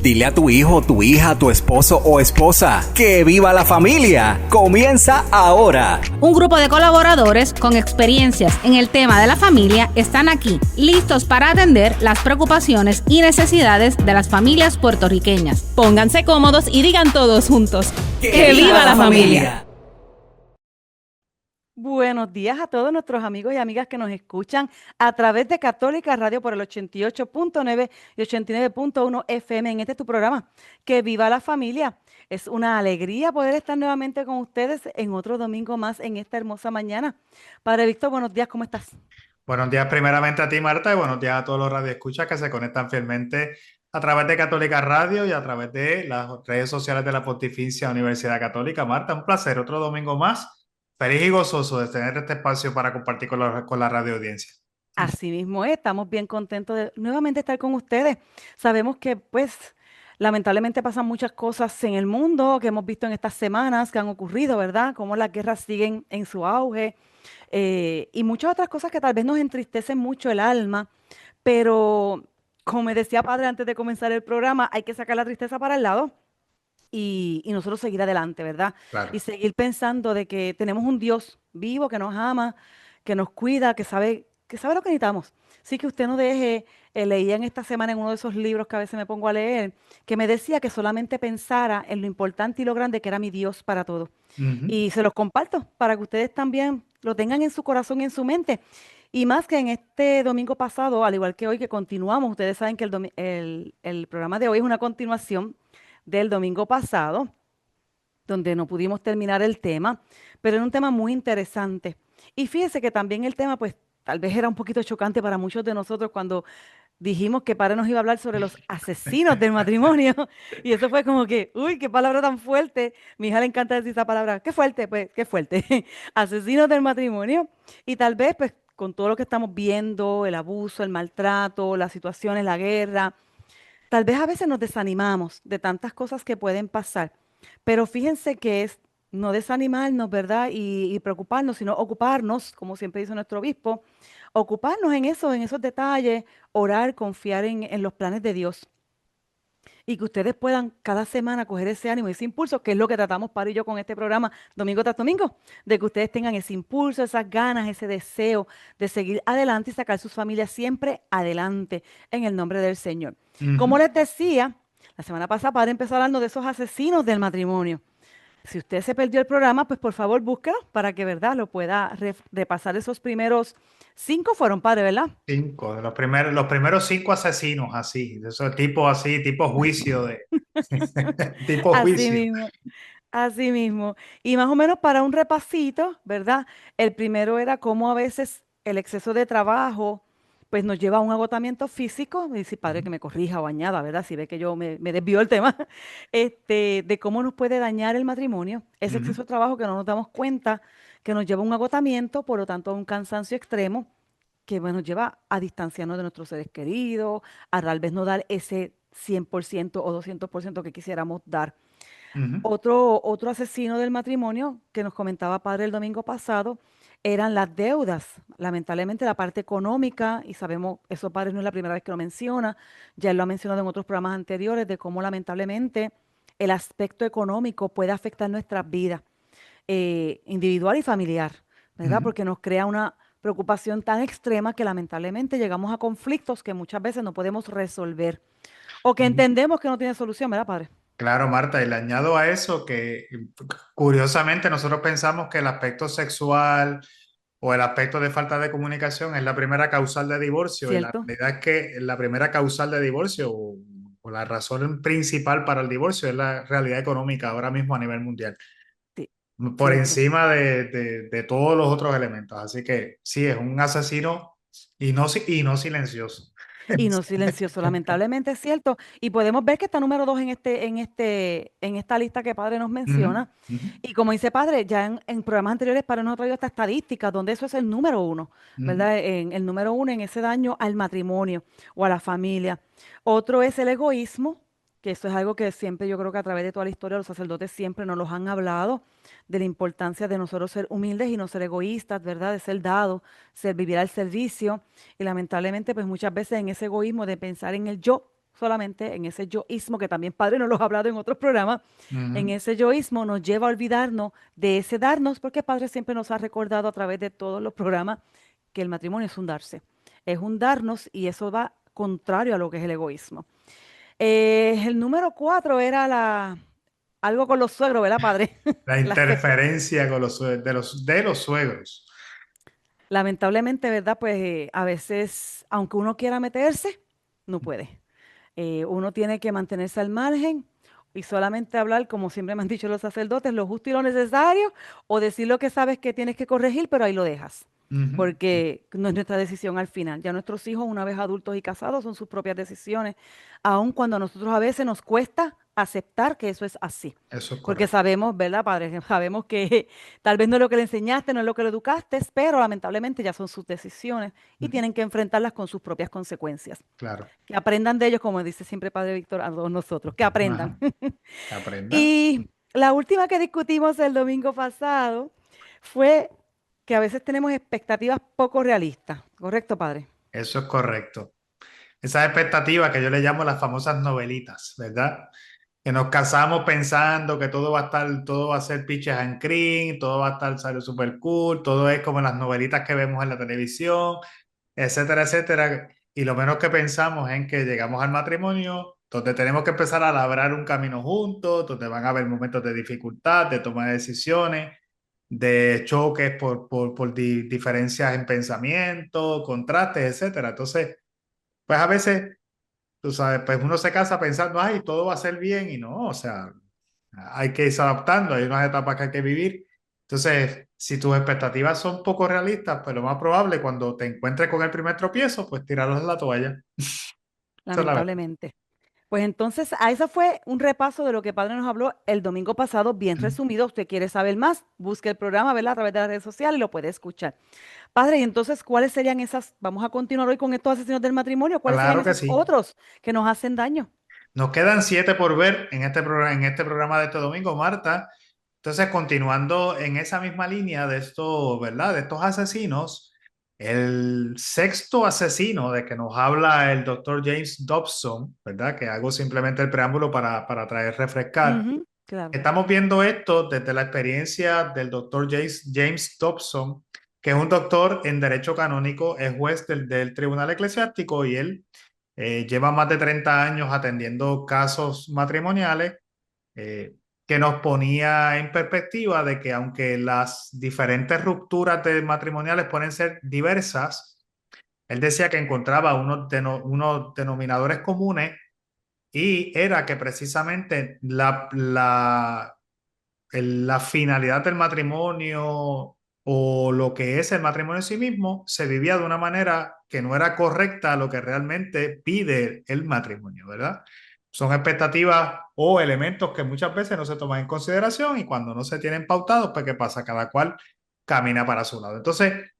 Dile a tu hijo, tu hija, tu esposo o esposa que viva la familia. Comienza ahora. Un grupo de colaboradores con experiencias en el tema de la familia están aquí, listos para atender las preocupaciones y necesidades de las familias puertorriqueñas. Pónganse cómodos y digan todos juntos: ¡Que viva la familia! Buenos días a todos nuestros amigos y amigas que nos escuchan a través de Católica Radio por el 88.9 y 89.1 FM en este tu programa, Que Viva la Familia. Es una alegría poder estar nuevamente con ustedes en otro domingo más en esta hermosa mañana. Padre Víctor, buenos días, ¿cómo estás? Buenos días primeramente a ti, Marta, y buenos días a todos los radioescuchas que se conectan fielmente a través de Católica Radio y a través de las redes sociales de la Pontificia Universidad Católica. Marta, un placer, otro domingo más. Feliz y gozoso de tener este espacio para compartir con la radio audiencia. Así mismo es, estamos bien contentos de nuevamente estar con ustedes. Sabemos que, pues, lamentablemente pasan muchas cosas en el mundo que hemos visto en estas semanas que han ocurrido, ¿verdad? Cómo las guerras siguen en su auge y muchas otras cosas que tal vez nos entristecen mucho el alma, pero como me decía padre antes de comenzar el programa, hay que sacar la tristeza para el lado y nosotros seguir adelante, ¿verdad? Claro. Y seguir pensando de que tenemos un Dios vivo que nos ama, que nos cuida, que sabe lo que necesitamos. Así que usted no deje, leía en esta semana en uno de esos libros que a veces me pongo a leer, que me decía que solamente pensara en lo importante y lo grande que era mi Dios para todo. Y se los comparto para que ustedes también lo tengan en su corazón y en su mente. Y más que en este domingo pasado, al igual que hoy que continuamos, ustedes saben que el programa de hoy es una continuación del domingo pasado, donde no pudimos terminar el tema, pero era un tema muy interesante. Y fíjese que también el tema, pues, tal vez era un poquito chocante para muchos de nosotros cuando dijimos que padre nos iba a hablar sobre los asesinos del matrimonio. Y eso fue como que, uy, qué palabra tan fuerte. Mi hija le encanta decir esa palabra. Qué fuerte, pues, qué fuerte. Asesinos del matrimonio. Y tal vez, pues, con todo lo que estamos viendo, el abuso, el maltrato, las situaciones, la guerra, tal vez a veces nos desanimamos de tantas cosas que pueden pasar, pero fíjense que es no desanimarnos, ¿verdad? Y preocuparnos, sino ocuparnos, como siempre dice nuestro obispo, ocuparnos en eso, en esos detalles, orar, confiar en los planes de Dios. Y que ustedes puedan cada semana coger ese ánimo y ese impulso, que es lo que tratamos para y yo con este programa domingo tras domingo, de que ustedes tengan ese impulso, esas ganas, ese deseo de seguir adelante y sacar sus familias siempre adelante en el nombre del Señor. Como les decía, la semana pasada padre empezó hablando de esos asesinos del matrimonio. Si usted se perdió el programa, pues por favor búsquelo para que, ¿verdad?, lo pueda repasar. Esos primeros 5 fueron, padre, ¿verdad? 5, los primeros 5 asesinos, así, de esos tipos así, tipo juicio de tipo Así juicio. mismo. Así mismo. Y más o menos para un repasito, ¿verdad? El primero era cómo a veces el exceso de trabajo pues nos lleva a un agotamiento físico. Y si padre que me corrija o añada, ¿verdad? Si ve que yo me desvío el tema, de cómo nos puede dañar el matrimonio, ese exceso de trabajo que no nos damos cuenta, que nos lleva a un agotamiento, por lo tanto a un cansancio extremo, que bueno, nos lleva a distanciarnos de nuestros seres queridos, a tal vez no dar ese 100% o 200% que quisiéramos dar. Otro asesino del matrimonio que nos comentaba padre el domingo pasado eran las deudas. Lamentablemente la parte económica, y sabemos, eso padre no es la primera vez que lo menciona, ya él lo ha mencionado en otros programas anteriores, de cómo lamentablemente el aspecto económico puede afectar nuestras vidas individual y familiar, ¿verdad? Porque nos crea una preocupación tan extrema que lamentablemente llegamos a conflictos que muchas veces no podemos resolver o que entendemos que no tiene solución, ¿verdad, padre? Claro, Marta, y le añado a eso que curiosamente nosotros pensamos que el aspecto sexual o el aspecto de falta de comunicación es la primera causal de divorcio, y la ¿Cierto? realidad es que la primera causal de divorcio o la razón principal para el divorcio es la realidad económica ahora mismo a nivel mundial, Sí, por cierto. encima de todos los otros elementos. Así que sí, es un asesino y no silencioso. Y no silencioso, lamentablemente es cierto. Y podemos ver que está número 2 en esta lista que padre nos Ujú, menciona. ujú, Y como dice padre, ya en programas anteriores padre nos ha traído esta estadística donde eso es el número 1, ujú, ¿verdad? En el número 1 en ese daño al matrimonio o a la familia. Otro es el egoísmo, que eso es algo que siempre yo creo que a través de toda la historia los sacerdotes siempre nos los han hablado, de la importancia de nosotros ser humildes y no ser egoístas, ¿verdad? De ser dados, vivir al servicio. Y lamentablemente, pues muchas veces en ese egoísmo de pensar en el yo, solamente en ese yoísmo, que también Padre nos lo ha hablado en otros programas, en Ujú. ese yoísmo nos lleva a olvidarnos de ese darnos, porque Padre siempre nos ha recordado a través de todos los programas que el matrimonio es un darse, es un darnos y eso va contrario a lo que es el egoísmo. El número 4 era algo con los suegros, ¿verdad, Padre? La La expectativa. interferencia con de los suegros. Lamentablemente, ¿verdad? Pues a veces, aunque uno quiera meterse, no puede. Uno tiene que mantenerse al margen y solamente hablar, como siempre me han dicho los sacerdotes, lo justo y lo necesario, o decir lo que sabes que tienes que corregir, pero ahí lo dejas. Ujú. Porque no es nuestra decisión al final. Ya nuestros hijos, una vez adultos y casados, son sus propias decisiones, aun cuando a nosotros a veces nos cuesta aceptar que eso es así. Eso es Porque correcto. sabemos, ¿verdad, padre? Sabemos que tal vez no es lo que le enseñaste, no es lo que le educaste, pero lamentablemente ya son sus decisiones y Ujú. tienen que enfrentarlas con sus propias consecuencias. Claro. Que aprendan de ellos, como dice siempre Padre Víctor, a todos nosotros, que aprendan. Ajá. Que aprendan. Y la última que discutimos el domingo pasado fue que a veces tenemos expectativas poco realistas, ¿correcto, Padre? Eso es correcto. Esas expectativas que yo le llamo las famosas novelitas, ¿verdad? Que nos casamos pensando que todo va a ser peaches and cream, todo va a estar sale, super cool, todo es como en las novelitas que vemos en la televisión, etcétera, etcétera. Y lo menos que pensamos es en que llegamos al matrimonio, donde tenemos que empezar a labrar un camino juntos, donde van a haber momentos de dificultad, de toma de decisiones, de choques por diferencias en pensamiento, contrastes, etcétera. Entonces, pues a veces, tú sabes, pues uno se casa pensando, ay, todo va a ser bien y no, o sea, hay que irse adaptando, hay unas etapas que hay que vivir. Entonces, si tus expectativas son poco realistas, pues lo más probable cuando te encuentres con el primer tropiezo, pues tirarlos en la toalla. Esa es la verdad. Lamentablemente. Pues entonces, a eso fue un repaso de lo que Padre nos habló el domingo pasado, bien resumido. Usted quiere saber más, busque el programa, ¿verdad? A través de las redes sociales y lo puede escuchar. Padre, y entonces, ¿cuáles serían esas? Vamos a continuar hoy con estos asesinos del matrimonio. ¿Cuáles serían Claro que esos sí. otros que nos hacen daño? Nos quedan 7 por ver en este programa de este domingo, Marta. Entonces, continuando en esa misma línea de esto, ¿verdad? De estos asesinos, el sexto asesino de que nos habla el doctor James Dobson, ¿verdad? Que hago simplemente el preámbulo para traer refrescar. Ujú, claro. Estamos viendo esto desde la experiencia del doctor James Dobson, que es un doctor en derecho canónico, es juez del Tribunal Eclesiástico y él lleva más de 30 años atendiendo casos matrimoniales, eh, que nos ponía en perspectiva de que aunque las diferentes rupturas matrimoniales pueden ser diversas, él decía que encontraba unos denominadores comunes y era que precisamente la finalidad del matrimonio o lo que es el matrimonio en sí mismo se vivía de una manera que no era correcta a lo que realmente pide el matrimonio, ¿verdad? Son expectativas o elementos que muchas veces no se toman en consideración y cuando no se tienen pautados, pues ¿qué pasa? Cada cual camina para su lado. Entonces,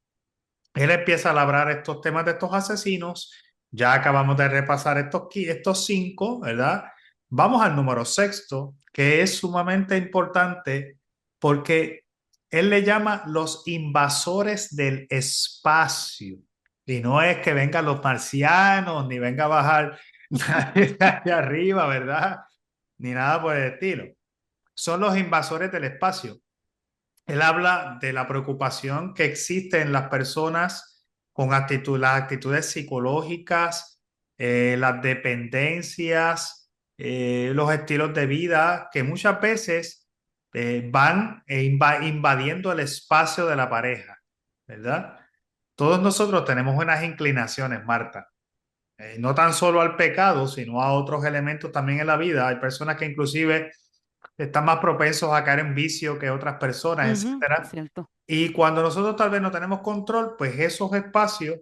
él empieza a labrar estos temas de estos asesinos. Ya acabamos de repasar estos 5, ¿verdad? Vamos al número sexto, que es sumamente importante porque él le llama los invasores del espacio. Y no es que vengan los marcianos, ni venga a bajar nadie de allá arriba, ¿verdad? Ni nada por el estilo. Son los invasores del espacio. Él habla de la preocupación que existe en las personas con las actitudes psicológicas, las dependencias, los estilos de vida que muchas veces van invadiendo el espacio de la pareja, ¿verdad? Todos nosotros tenemos unas inclinaciones, Marta, no tan solo al pecado, sino a otros elementos también en la vida. Hay personas que inclusive están más propensos a caer en vicio que otras personas, Ujú, es etcétera. cierto. Y cuando nosotros tal vez no tenemos control, pues esos espacios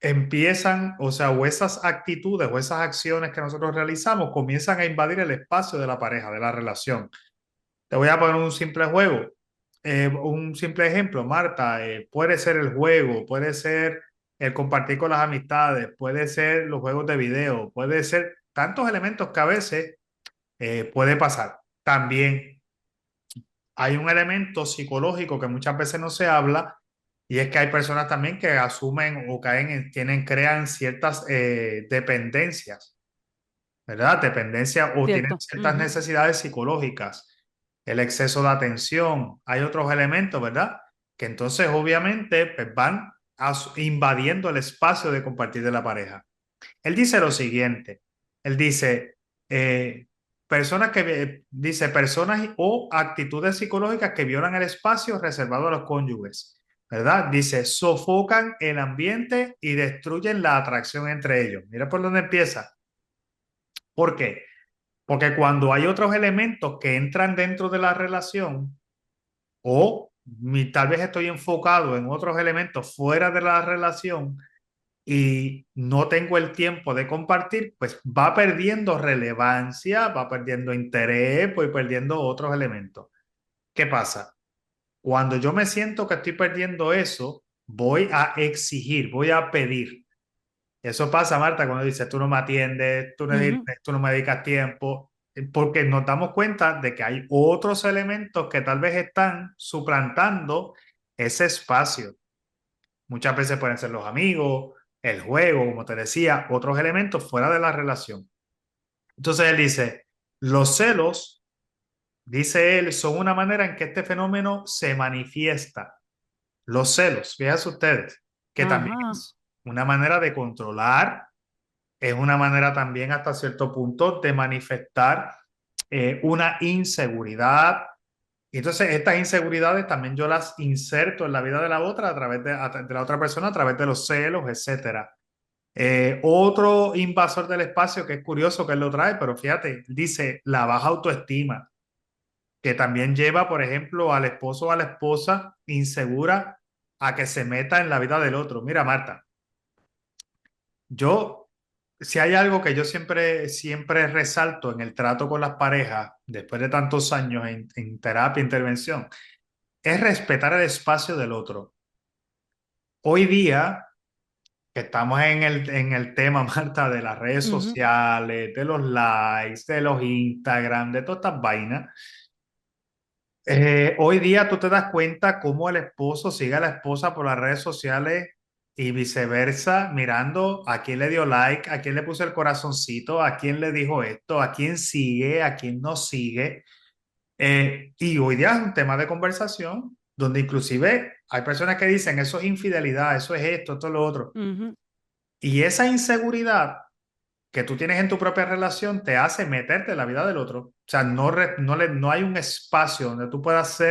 empiezan, o sea, o esas actitudes o esas acciones que nosotros realizamos comienzan a invadir el espacio de la pareja, de la relación. Te voy a poner un simple juego, un simple ejemplo, Marta. Puede ser el juego, puede ser el compartir con las amistades, puede ser los juegos de video, puede ser tantos elementos que a veces puede pasar. También hay un elemento psicológico que muchas veces no se habla y es que hay personas también que asumen o crean ciertas dependencias. ¿verdad? Dependencia o tienen Cierto. ciertas Ujú. necesidades psicológicas, el exceso de atención, hay otros elementos, ¿verdad? Que entonces obviamente pues, van invadiendo el espacio de compartir de la pareja. Él dice lo siguiente, él dice, personas dice, personas o actitudes psicológicas que violan el espacio reservado a los cónyuges, ¿verdad? Dice, sofocan el ambiente y destruyen la atracción entre ellos. Mira por dónde empieza. ¿Por qué? Porque cuando hay otros elementos que entran dentro de la relación o tal vez estoy enfocado en otros elementos fuera de la relación y no tengo el tiempo de compartir, pues va perdiendo relevancia, va perdiendo interés, voy perdiendo otros elementos. ¿Qué pasa? Cuando yo me siento que estoy perdiendo eso, voy a exigir, voy a pedir. Eso pasa, Marta, cuando dices, tú no me atiendes, Ujú. tú no me dedicas tiempo, porque nos damos cuenta de que hay otros elementos que tal vez están suplantando ese espacio. Muchas veces pueden ser los amigos, el juego, como te decía, otros elementos fuera de la relación. Entonces él dice, los celos, dice él, son una manera en que este fenómeno se manifiesta. Los celos, fíjense ustedes, que también Ajá. es una manera de controlar, es una manera también hasta cierto punto de manifestar una inseguridad. Y entonces estas inseguridades también yo las inserto en la vida de la otra a través de la otra persona, a través de los celos, etcétera. Otro invasor del espacio que es curioso que él lo trae, pero fíjate, dice la baja autoestima, que también lleva, por ejemplo, al esposo o a la esposa insegura a que se meta en la vida del otro. Mira, Marta, yo, si hay algo que yo siempre resalto en el trato con las parejas, después de tantos años en terapia, intervención, es respetar el espacio del otro. Hoy día, que estamos en el tema, Marta, de las redes Ujú. sociales, de los likes, de los Instagram, de todas estas vainas, hoy día tú te das cuenta cómo el esposo sigue a la esposa por las redes sociales y viceversa, mirando a quién le dio like, a quién le puso el corazoncito, a quién le dijo esto, a quién sigue, a quién no sigue. Y hoy día es un tema de conversación donde inclusive hay personas que dicen eso es infidelidad, eso es esto, esto es lo otro. Ujú. Y esa inseguridad que tú tienes en tu propia relación te hace meterte en la vida del otro. O sea, no hay un espacio donde tú puedas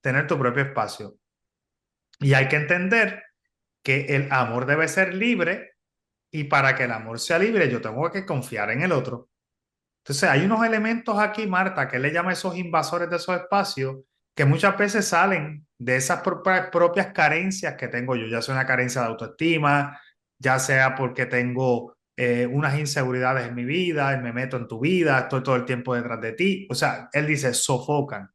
tener tu propio espacio. Y hay que entender que el amor debe ser libre y para que el amor sea libre yo tengo que confiar en el otro. Entonces, hay unos elementos aquí, Marta, que le llama esos invasores de esos espacios, que muchas veces salen de esas propias carencias que tengo yo, ya sea una carencia de autoestima, ya sea porque tengo unas inseguridades en mi vida, me meto en tu vida, estoy todo el tiempo detrás de ti. O sea, él dice, sofocan.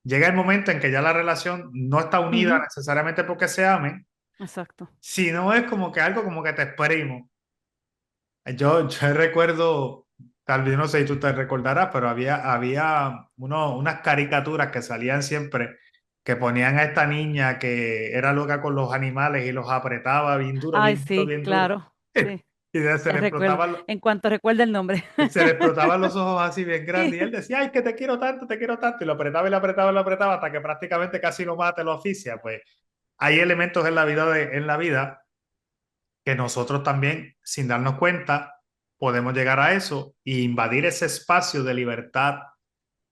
Llega el momento en que ya la relación no está unida Ujú. necesariamente porque se amen, Exacto. sino es como que algo como que te exprimo. Yo recuerdo, tal vez no sé si tú te recordarás, pero había unas caricaturas que salían siempre que ponían a esta niña que era loca con los animales y los apretaba bien duro, Ay, bien duro, sí, bien duro. claro. Sí, Y ya recuerdo. En cuanto recuerde el nombre. se le explotaban los ojos así bien grandes. Y él Sí. decía, ay, que te quiero tanto, te quiero tanto. Y lo apretaba y lo apretaba y lo apretaba hasta que prácticamente casi lo mata, lo asfixia. Pues hay elementos en la vida, en la vida que nosotros también, sin darnos cuenta, podemos llegar a eso e invadir ese espacio de libertad,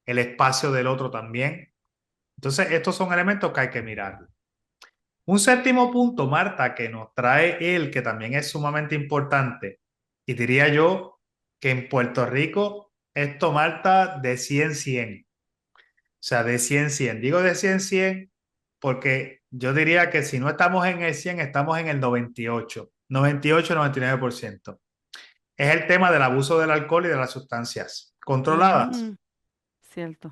el espacio del otro también. Entonces, estos son elementos que hay que mirar. Un séptimo punto, Marta, que nos trae él, que también es sumamente importante, y diría yo que en Puerto Rico esto, Marta, de 100-100. O sea, de 100-100. Digo de 100-100 porque yo diría que si no estamos en el 100 estamos en el 98-99%. Es el tema del abuso del alcohol y de las sustancias controladas. Ujú. Cierto.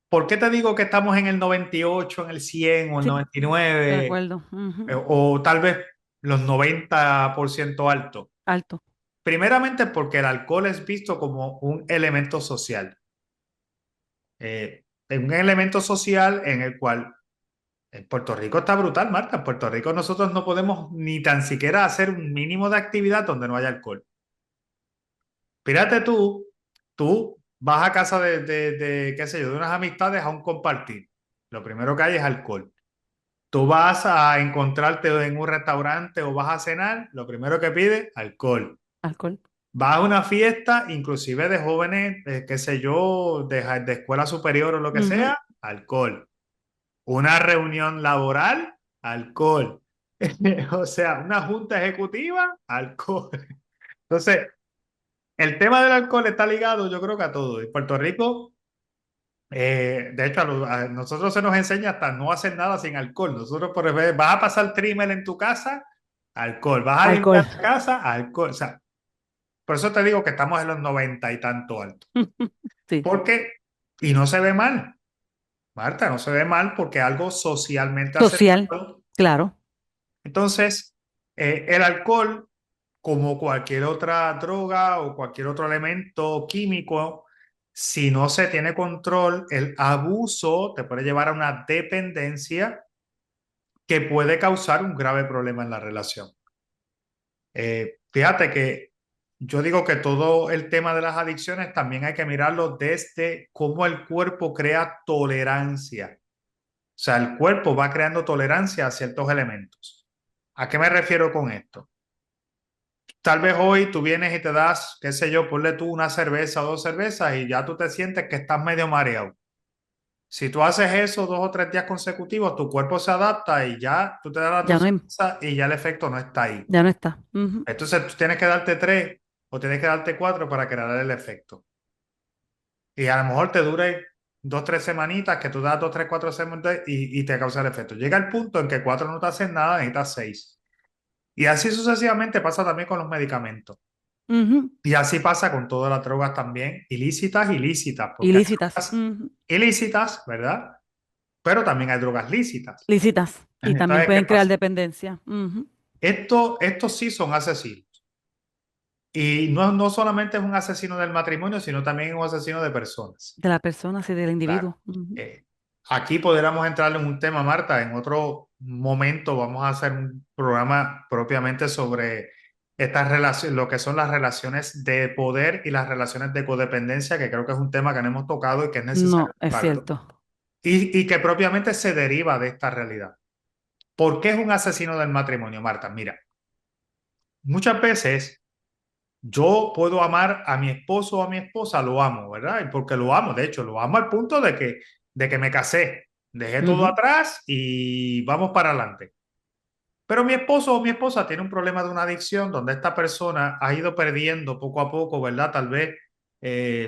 ¿Por qué te digo que estamos en el 98, en el 100 o el Sí, de 99 acuerdo. Ujú. o tal vez los 90% alto? Alto. Primeramente porque el alcohol es visto como un elemento social. Un elemento social en el cual en Puerto Rico está brutal, Marta. En Puerto Rico nosotros no podemos ni tan siquiera hacer un mínimo de actividad donde no haya alcohol. Fíjate tú tú vas a casa qué sé yo, de unas amistades a un compartir. Lo primero que hay es alcohol. Tú vas a encontrarte en un restaurante o vas a cenar, lo primero que pides, alcohol. Alcohol. Vas a una fiesta, inclusive de jóvenes, qué sé yo, de escuela superior o lo que Ujú. sea, alcohol. Una reunión laboral, alcohol. O sea, una junta ejecutiva, alcohol. Entonces, el tema del alcohol está ligado, yo creo que a todo. En Puerto Rico, de hecho, a nosotros se nos enseña hasta no hacer nada sin alcohol. Nosotros, por ejemplo, vas a pasar trimmer en tu casa, alcohol. Vas a Alcohol. limpiar tu casa, alcohol. O sea, por eso te digo que estamos en los 90 y tanto alto. Sí. Porque, y no se ve mal, Marta, no se ve mal porque es algo socialmente Social, aceptado. claro. Entonces, el alcohol, como cualquier otra droga o cualquier otro elemento químico, si no se tiene control, el abuso te puede llevar a una dependencia que puede causar un grave problema en la relación. Fíjate que yo digo que todo el tema de las adicciones también hay que mirarlo desde cómo el cuerpo crea tolerancia. O sea, el cuerpo va creando tolerancia a ciertos elementos. ¿A qué me refiero con esto? Tal vez hoy tú vienes y te das, qué sé yo, ponle tú una cerveza o dos cervezas y ya tú te sientes que estás medio mareado. Si tú haces eso 2 o 3 días consecutivos, tu cuerpo se adapta y ya tú te das la Ya no, cerveza y ya el efecto no está ahí. ya no está. Ujú. Entonces tú tienes que darte 3 o tienes que darte 4 para crear el efecto. Y a lo mejor te dure 2 o 3 semanitas, que tú das 2, 3, 4 semanas y te causa el efecto. Llega el punto en que 4 no te hacen nada, necesitas 6. Y así sucesivamente pasa también con los medicamentos. Ujú. Y así pasa con todas las drogas también, ilícitas, porque hay Ilícitas. drogas Ujú. ilícitas, ¿verdad? Pero también hay drogas lícitas. Lícitas. Y también Entonces, ¿qué pueden crear pasa? dependencia. Ujú. Estos sí son asesinos. Y no solamente es un asesino del matrimonio, sino también es un asesino de personas. De la persona, sí, del Claro. individuo. Ujú. Aquí podríamos entrar en un tema, Marta. En otro momento vamos a hacer un programa propiamente sobre estas relaciones, lo que son las relaciones de poder y las relaciones de codependencia, que creo que es un tema que no hemos tocado y que es necesario No, es tocarlo. cierto. Y que propiamente se deriva de esta realidad. ¿Por qué es un asesino del matrimonio, Marta? Mira, muchas veces yo puedo amar a mi esposo o a mi esposa, lo amo, ¿verdad? Y porque lo amo, de hecho, lo amo al punto de que me casé, dejé todo Ujú. atrás y vamos para adelante. Pero mi esposo o mi esposa tiene un problema de una adicción donde esta persona ha ido perdiendo poco a poco, ¿verdad? Tal vez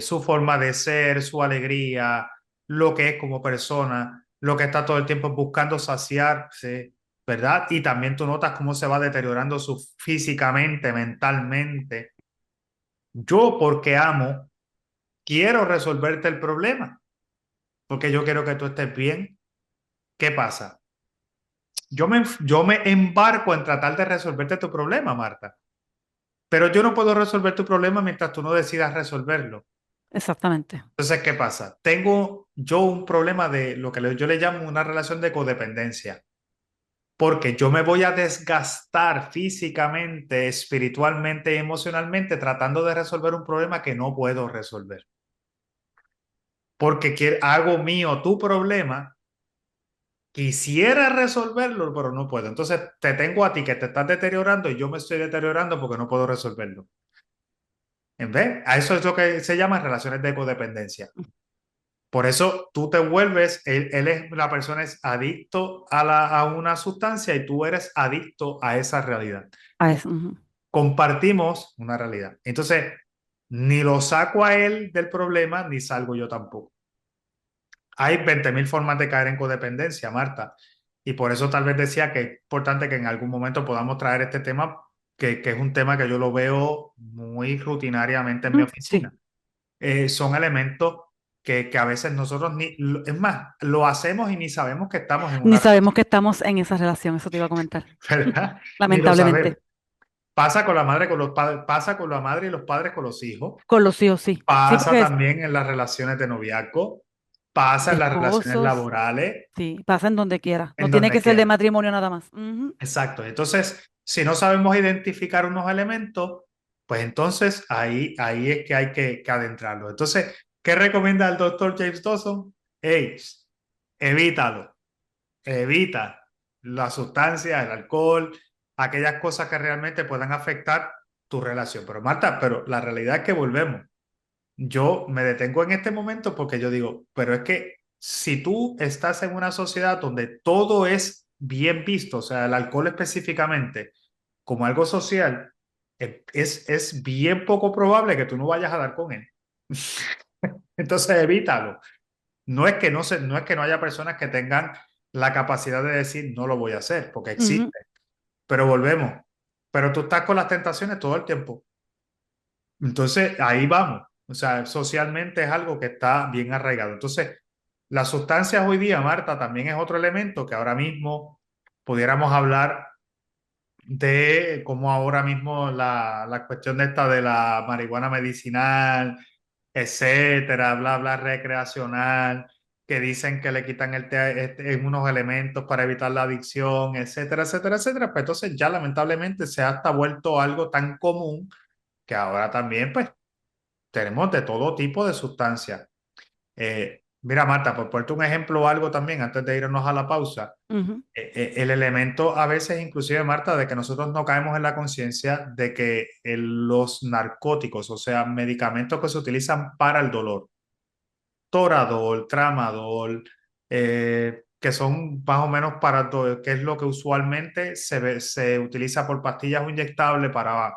su forma de ser, su alegría, lo que es como persona, lo que está todo el tiempo buscando saciarse, ¿verdad? Y también tú notas cómo se va deteriorando físicamente, mentalmente. Yo, porque amo, quiero resolverte el problema, porque yo quiero que tú estés bien. ¿Qué pasa? Yo me embarco en tratar de resolverte tu problema, Marta, pero yo no puedo resolver tu problema mientras tú no decidas resolverlo. Exactamente. Entonces, ¿qué pasa? Tengo yo un problema de lo que yo le llamo una relación de codependencia, porque yo me voy a desgastar físicamente, espiritualmente y emocionalmente tratando de resolver un problema que no puedo resolver. Porque hago mío tu problema, quisiera resolverlo, pero no puedo. Entonces te tengo a ti que te estás deteriorando y yo me estoy deteriorando porque no puedo resolverlo. ¿En vez? A eso es lo que se llama relaciones de codependencia. Por eso tú te vuelves, la persona es adicto a una sustancia y tú eres adicto a esa realidad. A eso. Ujú. Compartimos una realidad. Entonces, ni lo saco a él del problema, ni salgo yo tampoco. Hay 20.000 formas de caer en codependencia, Marta. Y por eso tal vez decía que es importante que en algún momento podamos traer este tema, que es un tema que yo lo veo muy rutinariamente en mi Sí. oficina. Son elementos que a veces nosotros es más, lo hacemos y ni sabemos que estamos en Ni una sabemos que estamos en esa relación, eso te iba a comentar. ¿verdad? Ni lo sabemos. Lamentablemente. Pasa con la madre con los padres, pasa con la madre y los padres con los hijos, Con los hijos, sí. Sí, pasa porque también en las relaciones de noviazgo, pasa de en las relaciones esposos, laborales, sí, pasa en donde quiera. No en tiene donde que ser de quiera. matrimonio nada más. Ujú. Exacto. Entonces, si no sabemos identificar unos elementos, pues entonces ahí es que hay que adentrarlo. Entonces, ¿qué recomienda el doctor James Dawson? Hey, evítalo, evita la sustancia, el alcohol, aquellas cosas que realmente puedan afectar tu relación. Pero Marta, pero la realidad es que volvemos. Yo me detengo en este momento porque yo digo, pero es que si tú estás en una sociedad donde todo es bien visto, o sea, el alcohol específicamente, como algo social, es bien poco probable que tú no vayas a dar con él. Entonces evítalo. No es que no haya personas que tengan la capacidad de decir no lo voy a hacer, porque Ujú. existe, pero volvemos. Pero tú estás con las tentaciones todo el tiempo. Entonces, ahí vamos. O sea, socialmente es algo que está bien arraigado. Entonces, las sustancias hoy día, Marta, también es otro elemento que ahora mismo pudiéramos hablar de cómo ahora mismo la cuestión de esta de la marihuana medicinal, etcétera, bla, bla, recreacional, que dicen que le quitan en unos elementos para evitar la adicción, etcétera, etcétera, etcétera. Pues entonces ya lamentablemente se ha hasta vuelto algo tan común que ahora también, pues, tenemos de todo tipo de sustancias. Mira, Marta, por ponerte un ejemplo o algo también, antes de irnos a la pausa, Ujú. el elemento a veces, inclusive, Marta, de que nosotros no caemos en la conciencia de que los narcóticos, o sea, medicamentos que se utilizan para el dolor, Toradol, Tramadol, que son más o menos para todo, que es lo que usualmente se utiliza por pastillas o inyectables para,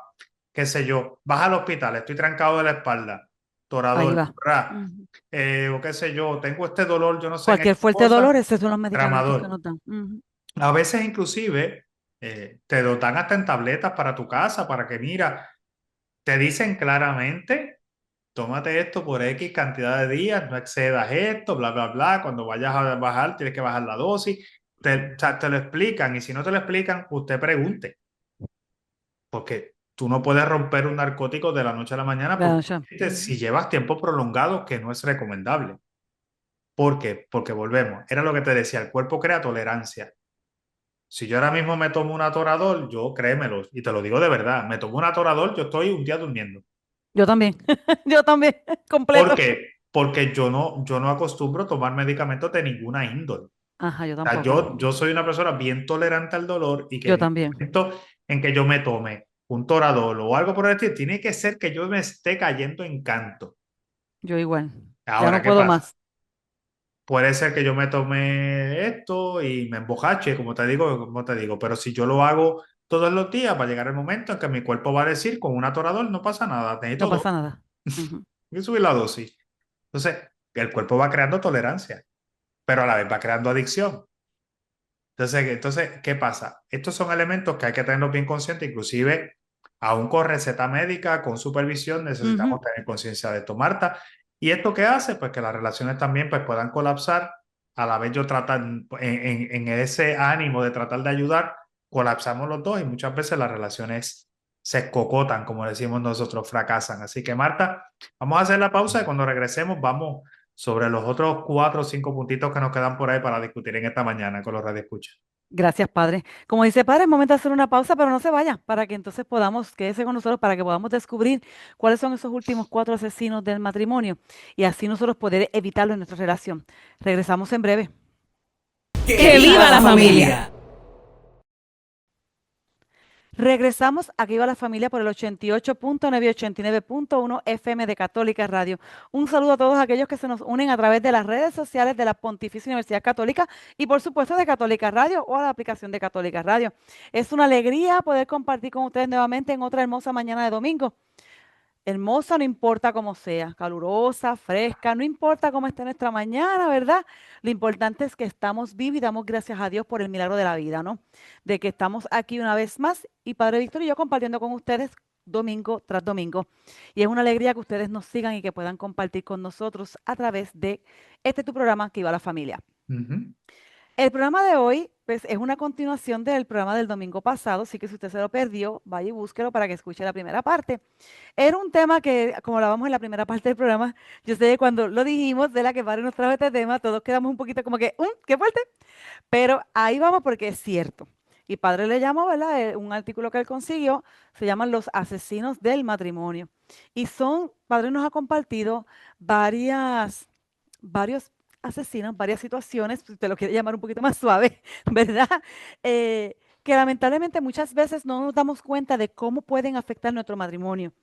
qué sé yo, vas al hospital, estoy trancado de la espalda, Ahí Toradol, va. ra, Ujú. o qué sé yo, tengo este dolor, yo no sé en Cualquier qué fuerte dolor, cosa, esos son los medicamentos que Tramadol. nos dan. Ujú. A veces inclusive te lo dan hasta en tabletas para tu casa, para que mira, te dicen claramente tómate esto por X cantidad de días, no excedas esto, bla, bla, bla. Cuando vayas a bajar, tienes que bajar la dosis. O sea, te lo explican y si no te lo explican, usted pregunte, porque tú no puedes romper un narcótico de la noche a la mañana porque Claro, ya. Ujú. si llevas tiempo prolongado, que no es recomendable. ¿Por qué? Porque volvemos, era lo que te decía, el cuerpo crea tolerancia. Si yo ahora mismo me tomo un atorador, yo créemelo, y te lo digo de verdad, me tomo un atorador, yo estoy un día durmiendo. Yo también. Yo también. ¿Por Completo. qué? Porque yo no acostumbro tomar medicamentos de ninguna índole. O Ajá, yo sea, tampoco. yo soy una persona bien tolerante al dolor y que Yo en el también. momento en que yo me tome un Toradol o algo por el estilo, tiene que ser que yo me esté cayendo en canto. Yo igual. Ya no Ahora, ¿qué puedo pasa? más. Puede ser que yo me tome esto y me embojache, como te digo, pero si yo lo hago todos los días, va a llegar el momento en que mi cuerpo va a decir, con un Toradol no pasa nada, No necesito dos, pasa nada. Ujú. hay que subir la dosis. Entonces, el cuerpo va creando tolerancia, pero a la vez va creando adicción. Entonces, ¿qué pasa? Estos son elementos que hay que tenerlos bien conscientes, inclusive aún con receta médica, con supervisión, Ujú. necesitamos tener conciencia de esto, Marta. ¿Y esto qué hace? Pues que las relaciones también pues, puedan colapsar. A la vez yo tratar, en ese ánimo de tratar de ayudar, colapsamos los dos y muchas veces las relaciones se escocotan, como decimos nosotros, fracasan. Así que, Marta, vamos a hacer la pausa y cuando regresemos vamos sobre los otros 4 o 5 puntitos que nos quedan por ahí para discutir en esta mañana con los radioescuchas. Gracias, Padre. Como dice Padre, es momento de hacer una pausa, pero no se vaya, para que entonces podamos, quédese con nosotros, para que podamos descubrir cuáles son esos últimos 4 asesinos del matrimonio y así nosotros poder evitarlo en nuestra relación. Regresamos en breve. ¡Que viva la familia! Regresamos aquí va la familia por el 88.9 y 89.1 FM de Católica Radio. Un saludo a todos aquellos que se nos unen a través de las redes sociales de la Pontificia Universidad Católica y por supuesto de Católica Radio o a la aplicación de Católica Radio. Es una alegría poder compartir con ustedes nuevamente en otra hermosa mañana de domingo. Hermosa, no importa cómo sea, calurosa, fresca, no importa cómo esté nuestra mañana, ¿verdad? Lo importante es que estamos vivos y damos gracias a Dios por el milagro de la vida, ¿no? De que estamos aquí una vez más y Padre Víctor y yo compartiendo con ustedes domingo tras domingo. Y es una alegría que ustedes nos sigan y que puedan compartir con nosotros a través de tu programa que iba a la familia. Ujú. El programa de hoy, pues, es una continuación del programa del domingo pasado, así que si usted se lo perdió, vaya y búsquelo para que escuche la primera parte. Era un tema que, como hablábamos en la primera parte del programa, yo sé que cuando lo dijimos de la que Padre nos trajo este tema, todos quedamos un poquito como que, ¿qué fuerte? Pero ahí vamos porque es cierto. Y padre le llamó, ¿verdad? Un artículo que él consiguió, se llaman Los asesinos del matrimonio. Y padre nos ha compartido varios asesinos, varias situaciones, si usted lo quiere llamar un poquito más suave, ¿verdad? Que lamentablemente muchas veces no nos damos cuenta de cómo pueden afectar nuestro matrimonio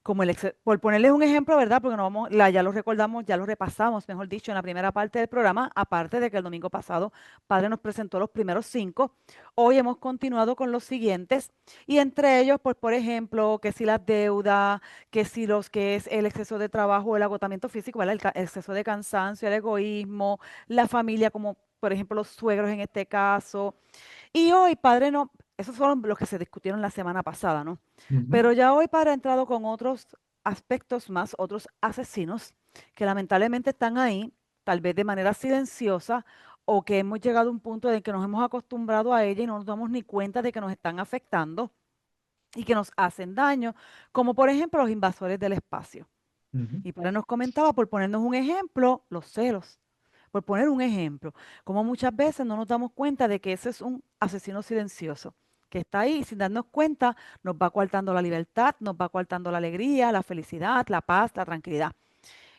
como por ponerles un ejemplo, ¿verdad? Porque no vamos, ya lo recordamos, ya lo repasamos, mejor dicho, en la primera parte del programa, aparte de que el domingo pasado Padre nos presentó los primeros 5, hoy hemos continuado con los siguientes, y entre ellos, pues, por ejemplo, que si las deudas, que es el exceso de trabajo, el agotamiento físico, ¿verdad? El exceso de cansancio, el egoísmo, la familia, como por ejemplo los suegros en este caso, y hoy, padre, no, esos fueron los que se discutieron la semana pasada, ¿no? Ujú. Pero ya hoy, padre, ha entrado con otros aspectos más, otros asesinos que lamentablemente están ahí, tal vez de manera silenciosa, o que hemos llegado a un punto en que nos hemos acostumbrado a ella y no nos damos ni cuenta de que nos están afectando y que nos hacen daño, como por ejemplo los invasores del espacio. Ujú. Y padre nos comentaba, por ponernos un ejemplo, los celos. Por poner un ejemplo, como muchas veces no nos damos cuenta de que ese es un asesino silencioso, que está ahí y sin darnos cuenta nos va coartando la libertad, nos va coartando la alegría, la felicidad, la paz, la tranquilidad.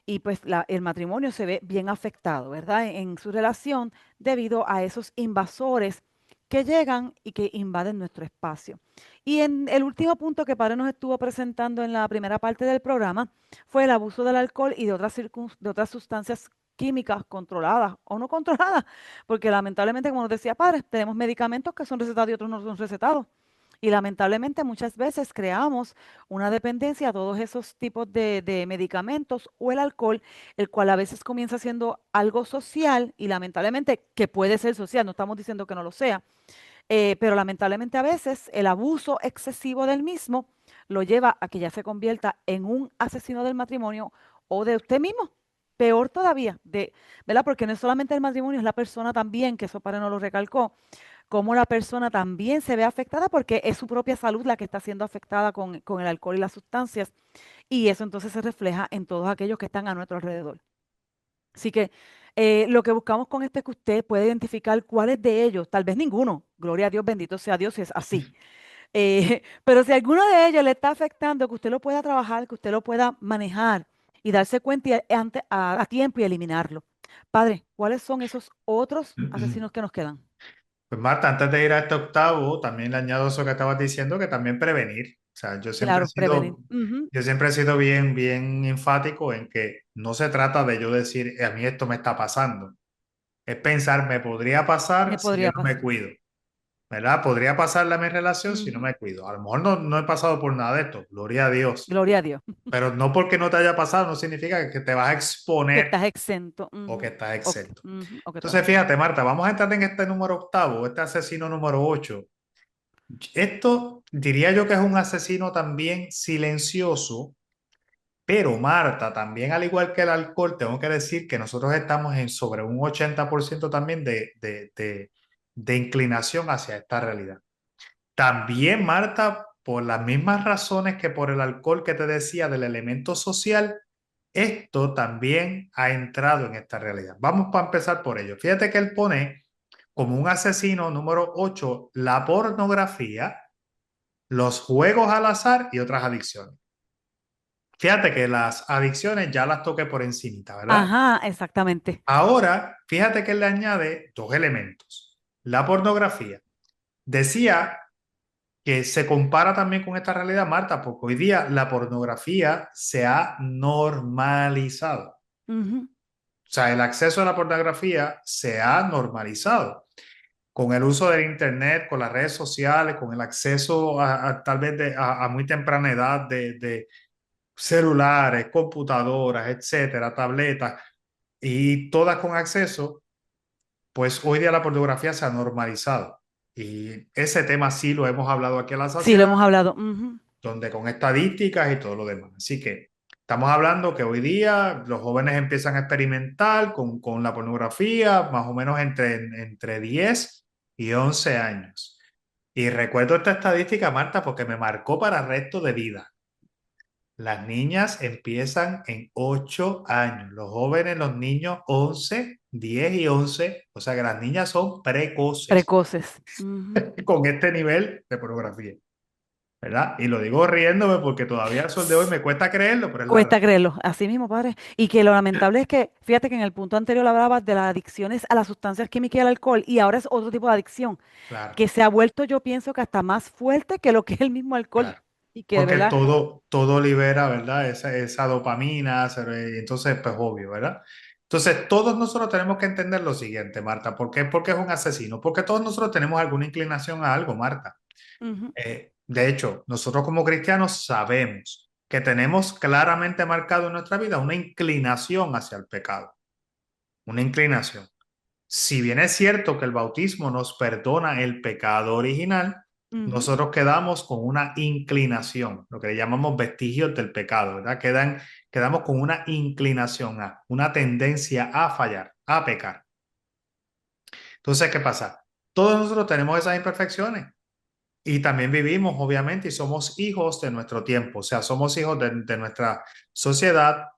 Y pues el matrimonio se ve bien afectado, ¿verdad? En su relación debido a esos invasores que llegan y que invaden nuestro espacio. Y en el último punto que Padre nos estuvo presentando en la primera parte del programa fue el abuso del alcohol y de otras sustancias químicas controladas o no controladas, porque lamentablemente, como nos decía Padre, tenemos medicamentos que son recetados y otros no son recetados. Y lamentablemente muchas veces creamos una dependencia a todos esos tipos de medicamentos o el alcohol, el cual a veces comienza siendo algo social y lamentablemente que puede ser social, no estamos diciendo que no lo sea, pero lamentablemente a veces el abuso excesivo del mismo lo lleva a que ya se convierta en un asesino del matrimonio o de usted mismo. Peor todavía, ¿verdad? Porque no es solamente el matrimonio, es la persona también, que eso para no lo recalcó, cómo la persona también se ve afectada porque es su propia salud la que está siendo afectada con el alcohol y las sustancias. Y eso entonces se refleja en todos aquellos que están a nuestro alrededor. Así que lo que buscamos con esto es que usted pueda identificar cuáles de ellos, tal vez ninguno, gloria a Dios, bendito sea Dios, si es así. Pero si alguno de ellos le está afectando, que usted lo pueda trabajar, que usted lo pueda manejar y darse cuenta a tiempo y eliminarlo. Padre, ¿cuáles son esos otros asesinos que nos quedan? Pues Marta, antes de ir a este octavo, también le añado eso que estabas diciendo, que también prevenir. O sea, Claro, prevenir. Ujú. yo siempre he sido bien, bien enfático en que no se trata de yo decir, a mí esto me está pasando. Es pensar, me podría Me pasar si yo podría no me pasar. cuido. ¿Verdad? Podría pasarle a mi relación si no Ujú. me cuido. A lo mejor no he pasado por nada de esto, gloria a Dios. Gloria a Dios. Pero no porque no te haya pasado, no significa que te vas a Que exponer estás exento. o que Ujú. estás exento. O que estás Entonces, exento. fíjate, Marta, vamos a entrar en este número octavo, este asesino número 8. Esto diría yo que es un asesino también silencioso, pero Marta, también al igual que el alcohol, tengo que decir que nosotros estamos en sobre un 80% también de inclinación hacia esta realidad. También, Marta, por las mismas razones que por el alcohol que te decía del elemento social, esto también ha entrado en esta realidad. Vamos para empezar por ello. Fíjate que él pone como un asesino número 8 la pornografía, los juegos al azar y otras adicciones. Fíjate que las adicciones ya las toqué por encimita, ¿verdad? Ajá, exactamente. Ahora, fíjate que él le añade dos elementos. La pornografía. Decía que se compara también con esta realidad, Marta, porque hoy día la pornografía se ha normalizado. Ujú. O sea, el acceso a la pornografía se ha normalizado con el uso del Internet, con las redes sociales, con el acceso tal vez a muy temprana edad de celulares, computadoras, etcétera, tabletas, y todas con acceso, pues hoy día la pornografía se ha normalizado. Y ese tema sí lo hemos hablado aquí en la Sí, lo saciedad, hemos hablado. Ujú. donde con estadísticas y todo lo demás. Así que estamos hablando que hoy día los jóvenes empiezan a experimentar con la pornografía más o menos entre 10 y 11 años. Y recuerdo esta estadística, Marta, porque me marcó para el resto de vida. Las niñas empiezan en 8 años, los jóvenes, los niños 11, 10 y 11, o sea que las niñas son precoces Precoces. Ujú. con este nivel de pornografía, ¿verdad? Y lo digo riéndome porque todavía al sol de hoy me cuesta creerlo, pero es la Cuesta realidad. creerlo, así mismo, padre. Y que lo lamentable es que, fíjate que en el punto anterior hablabas de las adicciones a las sustancias químicas y al alcohol, y ahora es otro tipo de adicción, Claro, que se ha vuelto, yo pienso que hasta más fuerte que lo que es el mismo alcohol, claro. y que de Porque verdad, todo libera, ¿verdad? Esa dopamina, entonces, pues obvio, ¿verdad? Entonces, todos nosotros tenemos que entender lo siguiente, Marta. ¿Por qué? Porque es un asesino. Porque todos nosotros tenemos alguna inclinación a algo, Marta. ujú, De hecho, nosotros como cristianos sabemos que tenemos claramente marcado en nuestra vida una inclinación hacia el pecado, una inclinación. Si bien es cierto que el bautismo nos perdona el pecado original, ujú, nosotros quedamos con una inclinación, lo que le llamamos vestigios del pecado, ¿verdad? Quedamos con una inclinación a, una tendencia a fallar, a pecar. Entonces, ¿qué pasa? Todos nosotros tenemos esas imperfecciones. Y también vivimos, obviamente, y somos hijos de nuestro tiempo, o sea, somos hijos de nuestra sociedad,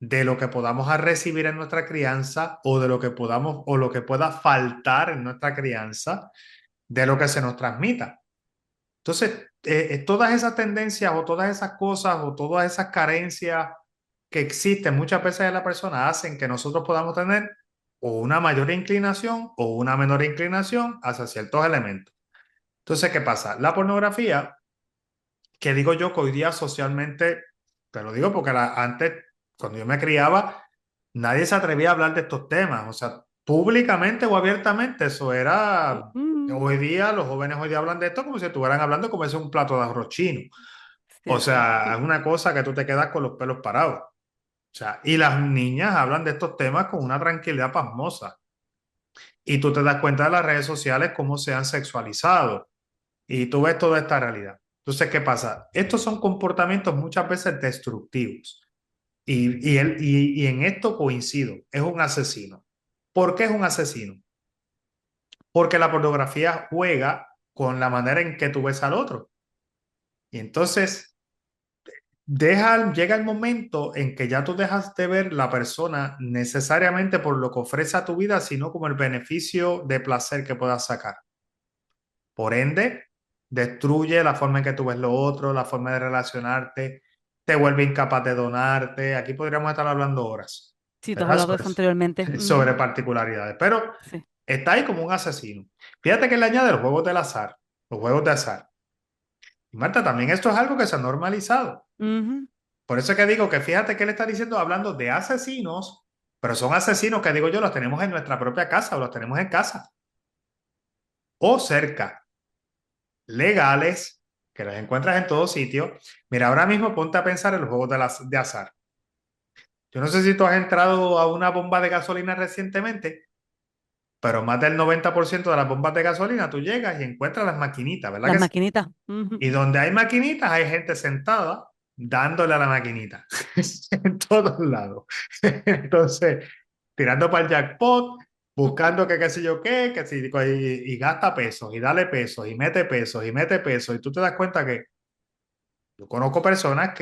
de lo que podamos recibir en nuestra crianza o de lo que podamos o lo que pueda faltar en nuestra crianza, de lo que se nos transmita. Entonces, todas esas tendencias o todas esas cosas o todas esas carencias que existen muchas veces en la persona hacen que nosotros podamos tener o una mayor inclinación o una menor inclinación hacia ciertos elementos. Entonces, ¿qué pasa? La pornografía, que digo yo que hoy día socialmente, te lo digo porque antes, cuando yo me criaba, nadie se atrevía a hablar de estos temas, o sea, públicamente o abiertamente, eso era, ujú, hoy día, los jóvenes hoy día hablan de esto como si estuvieran hablando como si es un plato de arroz chino, o cierto, sea, sí, es una cosa que tú te quedas con los pelos parados, o sea, y las niñas hablan de estos temas con una tranquilidad pasmosa, y tú te das cuenta de las redes sociales cómo se han sexualizado. Y tú ves toda esta realidad. Entonces, ¿qué pasa? Estos son comportamientos muchas veces destructivos. Y en esto coincido, es un asesino. ¿Por qué es un asesino? Porque la pornografía juega con la manera en que tú ves al otro. Y entonces llega el momento en que ya tú dejas de ver la persona necesariamente por lo que ofrece a tu vida, sino como el beneficio de placer que puedas sacar. Por ende, destruye la forma en que tú ves lo otro, la forma de relacionarte, te vuelve incapaz de donarte. Aquí podríamos estar hablando horas, sí, tú has ¿verdad? hablado de eso anteriormente, Sobre ujú, particularidades, pero sí, está ahí como un asesino. Fíjate que le añade los juegos del azar, los juegos de azar. Y Marta, también esto es algo que se ha normalizado. ujú, Por eso es que digo que fíjate que él está diciendo, hablando de asesinos, pero son asesinos que digo yo, los tenemos en nuestra propia casa o los tenemos en casa o cerca, legales, que los encuentras en todo sitio. Mira, ahora mismo ponte a pensar en los juegos de azar. Yo no sé si tú has entrado a una bomba de gasolina recientemente, pero más del 90% de las bombas de gasolina tú llegas y encuentras las maquinitas, ¿verdad las que sí? maquinitas, ujú, Y donde hay maquinitas hay gente sentada dándole a la maquinita en todos lados. Entonces, tirando para el jackpot, buscando que qué sé yo qué, que si, y gasta pesos, y dale pesos, y mete pesos, y mete pesos, y tú te das cuenta que yo conozco personas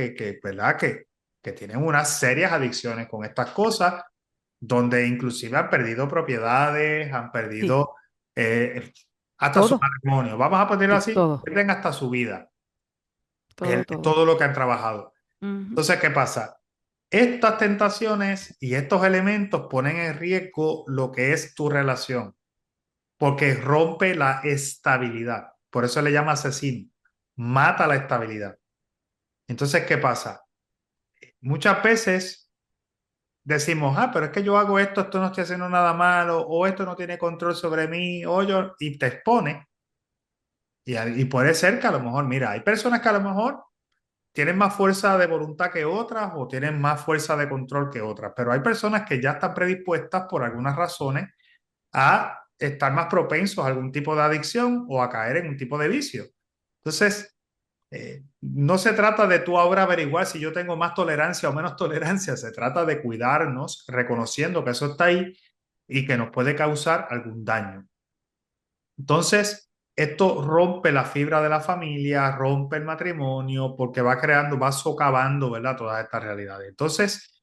¿verdad? Que tienen unas serias adicciones con estas cosas, donde inclusive han perdido propiedades, han sí, perdido eh, hasta su todo, matrimonio. Vamos a ponerlo sí, así, todo, pierden hasta su vida, todo, todo, todo lo que han trabajado. ujú, Entonces, ¿qué pasa? Estas tentaciones y estos elementos ponen en riesgo lo que es tu relación, porque rompe la estabilidad. Por eso le llama asesino. Mata la estabilidad. Entonces, ¿qué pasa? Muchas veces decimos, ah, pero es que yo hago esto, esto no estoy haciendo nada malo, o esto no tiene control sobre mí, o yo, y te expone. Y puede ser que a lo mejor, mira, hay personas que a lo mejor tienen más fuerza de voluntad que otras o tienen más fuerza de control que otras, pero hay personas que ya están predispuestas por algunas razones a estar más propensos a algún tipo de adicción o a caer en un tipo de vicio. Entonces, no se trata de tú ahora averiguar si yo tengo más tolerancia o menos tolerancia, se trata de cuidarnos, reconociendo que eso está ahí y que nos puede causar algún daño. Entonces, esto rompe la fibra de la familia, rompe el matrimonio, porque va creando, va socavando, ¿verdad? Todas estas realidades. Entonces,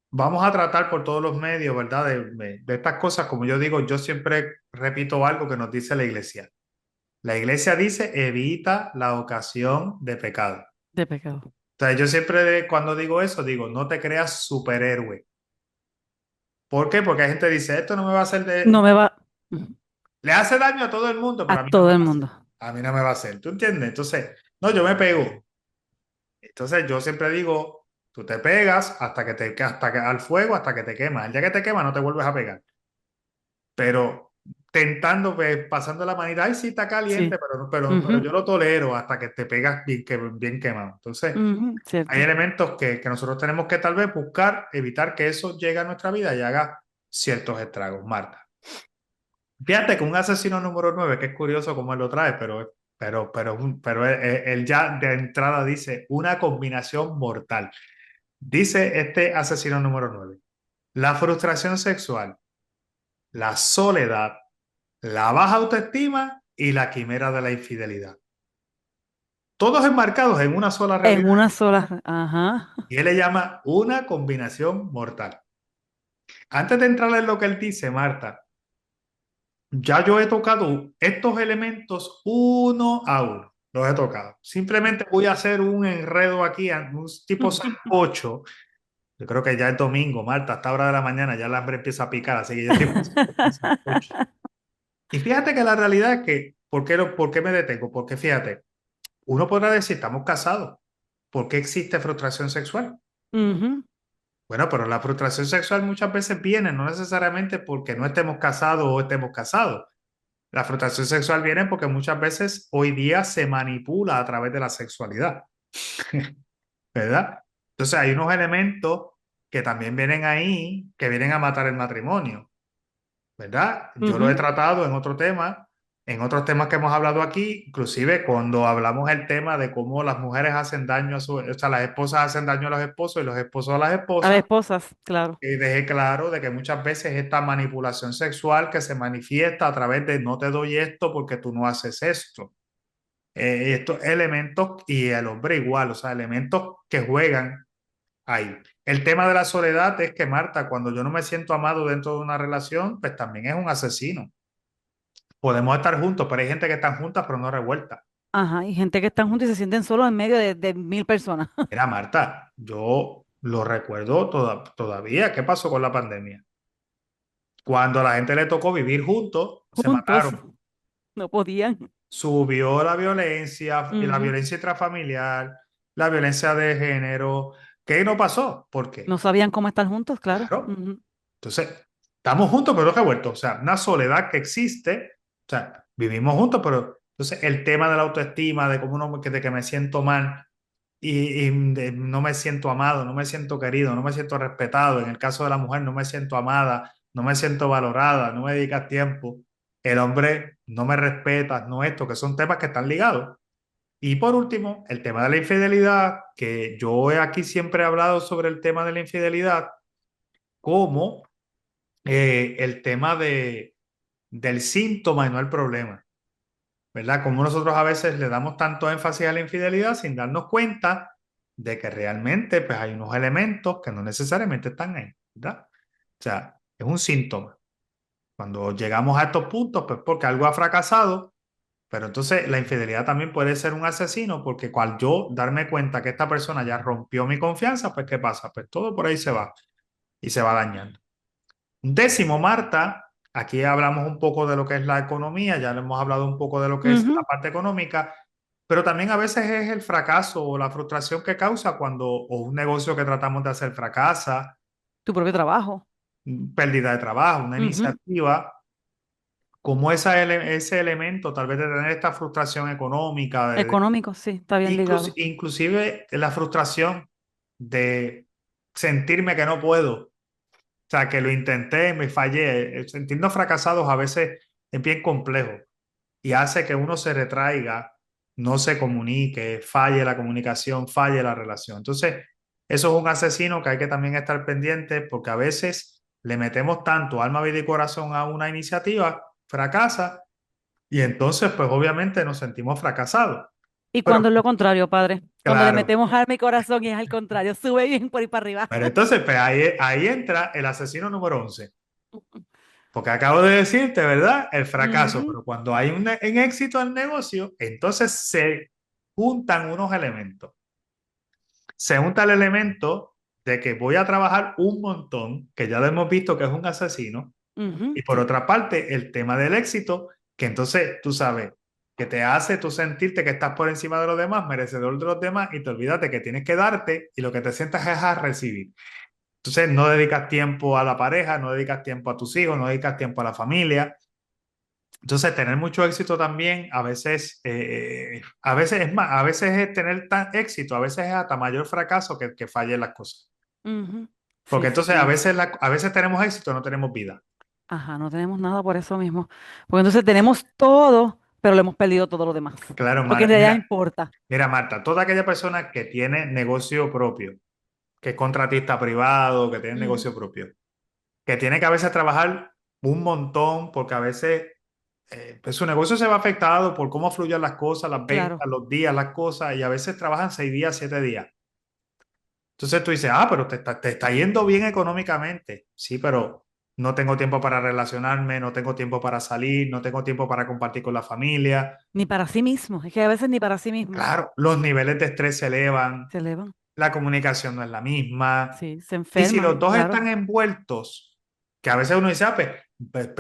vamos a tratar por todos los medios, ¿verdad? De estas cosas, como yo digo, yo siempre repito algo que nos dice la iglesia. La iglesia dice, evita la ocasión de pecado. De pecado. O sea, yo siempre cuando digo eso, digo, no te creas superhéroe. ¿Por qué? Porque hay gente que dice, esto no me va a hacer No me va Le hace daño a todo el mundo, pero a a mí no todo me el va a hacer. mundo. A mí no me va a hacer. ¿Tú entiendes? Entonces, no, yo me pego. Entonces, yo siempre digo, tú te pegas hasta al fuego, hasta que te quemas. El día que te quema, no te vuelves a pegar. Pero tentando, pues, pasando la manita, ay, sí, está caliente, Sí. pero yo lo tolero hasta que te pegas bien quemado. Entonces, hay Cierto. elementos que nosotros tenemos que tal vez buscar, evitar que eso llegue a nuestra vida y haga ciertos estragos. Marta. Fíjate que un asesino número 9 que es curioso cómo él lo trae, pero él ya de entrada dice una combinación mortal. Dice este asesino número 9 la frustración sexual, la soledad, la baja autoestima y la quimera de la infidelidad. Todos enmarcados en una sola En realidad. una sola. Ajá. Y él le llama una combinación mortal. Antes de entrar en lo que él dice, Marta, ya yo he tocado estos elementos uno a uno. Los he tocado. Simplemente voy a hacer un enredo aquí, un tipo sancocho. Yo creo que ya es domingo, Marta, hasta hora de la mañana ya el hambre empieza a picar, así que yo estoy pensando en sancocho. Y fíjate que la realidad es que, ¿por qué me detengo? Porque fíjate, uno podrá decir, estamos casados. ¿Por qué existe frustración sexual? Ujú. Bueno, pero la frustración sexual muchas veces viene, no necesariamente porque no estemos casados o estemos casados. La frustración sexual viene porque muchas veces hoy día se manipula a través de la sexualidad, ¿verdad? Entonces hay unos elementos que también vienen ahí, que vienen a matar el matrimonio, ¿verdad? Yo lo he Ujú. tratado en otro tema, en otros temas que hemos hablado aquí, inclusive cuando hablamos el tema de cómo las mujeres hacen daño o sea, las esposas hacen daño a los esposos y los esposos a las A las esposas. esposas, claro. Y dejé claro de que muchas veces esta manipulación sexual que se manifiesta a través de no te doy esto porque tú no haces esto. Estos elementos y el hombre igual, o sea, elementos que juegan ahí. El tema de la soledad es que, Marta, cuando yo no me siento amado dentro de una relación, pues también es un asesino. Podemos estar juntos, pero hay gente que están juntas pero no revueltas. Ajá. Y gente que están juntos y se sienten solos en medio de 1000 personas. Mira, Marta, yo lo recuerdo todavía. ¿Qué pasó con la pandemia? Cuando a la gente le tocó vivir juntos, se Juntos. mataron. No podían. Subió la violencia, y la Ujú. violencia intrafamiliar, la violencia de género. ¿Qué no pasó? ¿Por qué? No sabían cómo estar juntos, claro. Claro. Ujú. Entonces, estamos juntos, pero no revueltos. O sea, una soledad que existe. O sea, vivimos juntos, pero entonces el tema de la autoestima, de cómo de que me siento mal no me siento amado, no me siento querido, no me siento respetado. En el caso de la mujer, no me siento amada, no me siento valorada, no me dedicas tiempo. El hombre no me respeta, no esto, que son temas que están ligados. Y por último, el tema de la infidelidad, que yo aquí siempre he hablado sobre el tema de la infidelidad como el tema del síntoma y no el problema, ¿verdad? Como nosotros a veces le damos tanto énfasis a la infidelidad sin darnos cuenta de que realmente pues, hay unos elementos que no necesariamente están ahí, ¿verdad? O sea, es un síntoma. Cuando llegamos a estos puntos, pues porque algo ha fracasado, pero entonces la infidelidad también puede ser un asesino porque cual yo darme cuenta que esta persona ya rompió mi confianza, pues ¿qué pasa? Pues todo por ahí se va y se va dañando. Décimo, Marta, aquí hablamos un poco de lo que es la economía, ya le hemos hablado un poco de lo que es la Ujú. parte económica, pero también a veces es el fracaso o la frustración que causa cuando o un negocio que tratamos de hacer fracasa, Tu propio trabajo. pérdida de trabajo, una Ujú. iniciativa, como ese elemento tal vez de tener esta frustración económica, Económico, sí, está bien ligado. inclusive la frustración de sentirme que no puedo. O sea, que lo intenté, me fallé. Sentirnos fracasados a veces es bien complejo y hace que uno se retraiga, no se comunique, falle la comunicación, falle la relación. Entonces, eso es un asesino que hay que también estar pendiente porque a veces le metemos tanto alma, vida y corazón a una iniciativa, fracasa Y entonces, pues obviamente nos sentimos fracasados. Y Pero cuando es lo contrario, padre, cuando le claro, metemos alma y corazón y es al contrario, sube bien por ahí para arriba. pero entonces pues ahí entra el asesino número 11. Porque acabo de decirte, ¿verdad? El fracaso. Ujú, Pero cuando hay un éxito en el negocio, entonces se juntan unos elementos. Se junta el elemento de que voy a trabajar un montón, que ya lo hemos visto que es un asesino. Y por sí, otra parte, el tema del éxito, que entonces tú sabes, que te hace tú sentirte que estás por encima de los demás, merecedor de los demás, y te olvidas de que tienes que darte y lo que te sientas es a recibir. Entonces no dedicas tiempo a la pareja, no dedicas tiempo a tus hijos, no dedicas tiempo a la familia. Entonces tener mucho éxito también a veces es más, a veces es tener tan éxito, a veces es hasta mayor fracaso que fallen las cosas. ujú, Porque sí, entonces sí. a veces tenemos éxito, no tenemos vida. Ajá, no tenemos nada por eso mismo. Porque entonces tenemos todo, pero le hemos perdido todo lo demás. Claro, Porque en realidad no mira, importa. mira, Marta, toda aquella persona que tiene negocio propio, que es contratista privado, que tiene Ujú, negocio propio, que tiene que a veces trabajar un montón porque a veces pues su negocio se va afectado por cómo fluyen las cosas, las ventas, claro, los días, las cosas, y a veces trabajan 6 días, 7 días. Entonces tú dices, ah, pero te está yendo bien económicamente. Sí, pero no tengo tiempo para relacionarme, no tengo tiempo para salir, no tengo tiempo para compartir con la familia. ni para sí mismo. Es que a veces ni para sí mismo Claro, los niveles de estrés se elevan, se elevan. la comunicación no es la misma. Sí, se Y si los enferman, dos claro. están envueltos, que a veces uno dice, ah, pues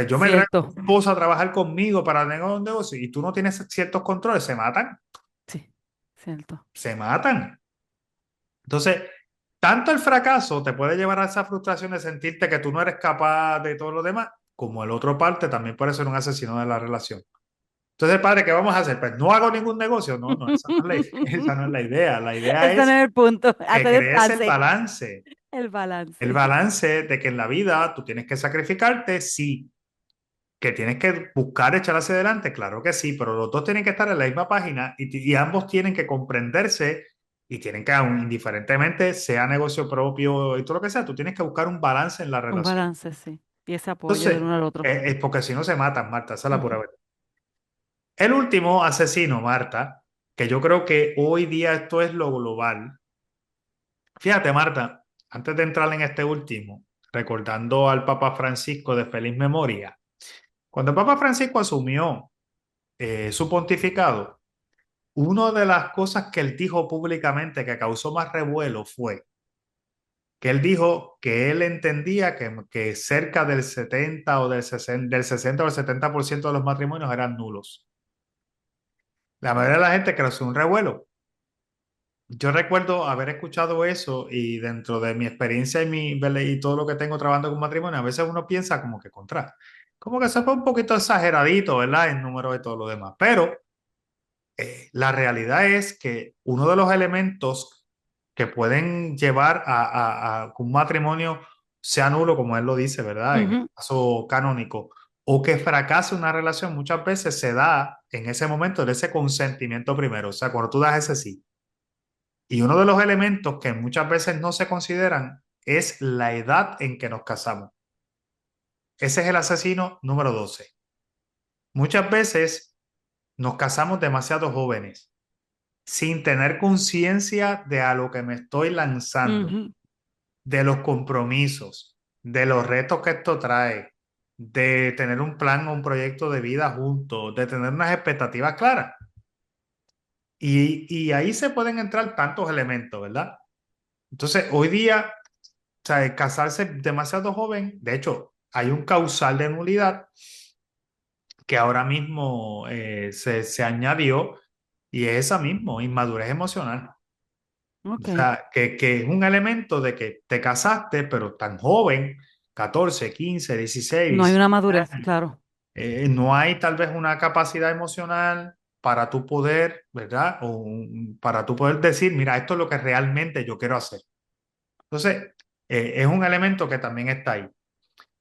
yo me traigo a Cierto. mi esposa a trabajar conmigo para tener un negocio y tú no tienes ciertos controles, Sí, cierto. se matan. Entonces, tanto el fracaso te puede llevar a esa frustración de sentirte que tú no eres capaz de todo lo demás, como el otro parte también puede ser un asesino de la relación. Entonces, padre, ¿qué vamos a hacer? Pues no hago ningún negocio. No, no, esa no es la idea. Esa no es la idea. La idea Ese no es es el punto. que Hacer el crees el balance. balance. El El balance. balance de que en la vida tú tienes que sacrificarte, sí. Que tienes que buscar echar hacia adelante, claro que sí, pero los dos tienen que estar en la misma página y ambos tienen que comprenderse y tienen que, aun indiferentemente, sea negocio propio y todo lo que sea, tú tienes que buscar un balance en la Un relación. balance, sí. Y ese apoyo del Entonces, uno al otro. es porque si no se matan, Marta, esa es la pura Ujú. verdad. El último asesino, Marta, que yo creo que hoy día esto es lo global. Fíjate, Marta, antes de entrar en este último, recordando al Papa Francisco de feliz memoria, cuando el Papa Francisco asumió su pontificado, una de las cosas que él dijo públicamente que causó más revuelo fue que él dijo que él entendía que cerca del 70 o del 60 o del 70% de los matrimonios eran nulos. La mayoría de la gente causó un revuelo. Yo recuerdo haber escuchado eso y dentro de mi experiencia y todo lo que tengo trabajando con matrimonio, a veces uno piensa como que como que se fue un poquito exageradito, ¿verdad? En número de todo lo demás. Pero la realidad es que uno de los elementos que pueden llevar a que un matrimonio sea nulo, como él lo dice, ¿verdad? En el Ujú. caso canónico, o que fracase una relación, muchas veces se da en ese momento de ese consentimiento primero, o sea, cuando tú das ese sí. Y uno de los elementos que muchas veces no se consideran es la edad en que nos casamos. Ese es el asesino número 12. Muchas veces nos casamos demasiado jóvenes sin tener conciencia de a lo que me estoy lanzando, Ujú. de los compromisos, de los retos que esto trae, de tener un plan o un proyecto de vida juntos, de tener unas expectativas claras. Y ahí se pueden entrar tantos elementos, ¿verdad? Entonces, hoy día, o sea, casarse demasiado joven, de hecho, hay un causal de nulidad que ahora mismo se añadió y es esa mismo, inmadurez emocional. O Ok. sea, que es un elemento de que te casaste, pero tan joven, 14, 15, No hay 16, una madurez, años, claro. no hay tal vez una capacidad emocional para tu poder, ¿verdad? Para tu poder decir, mira, esto es lo que realmente yo quiero hacer. Entonces, es un elemento que también está ahí.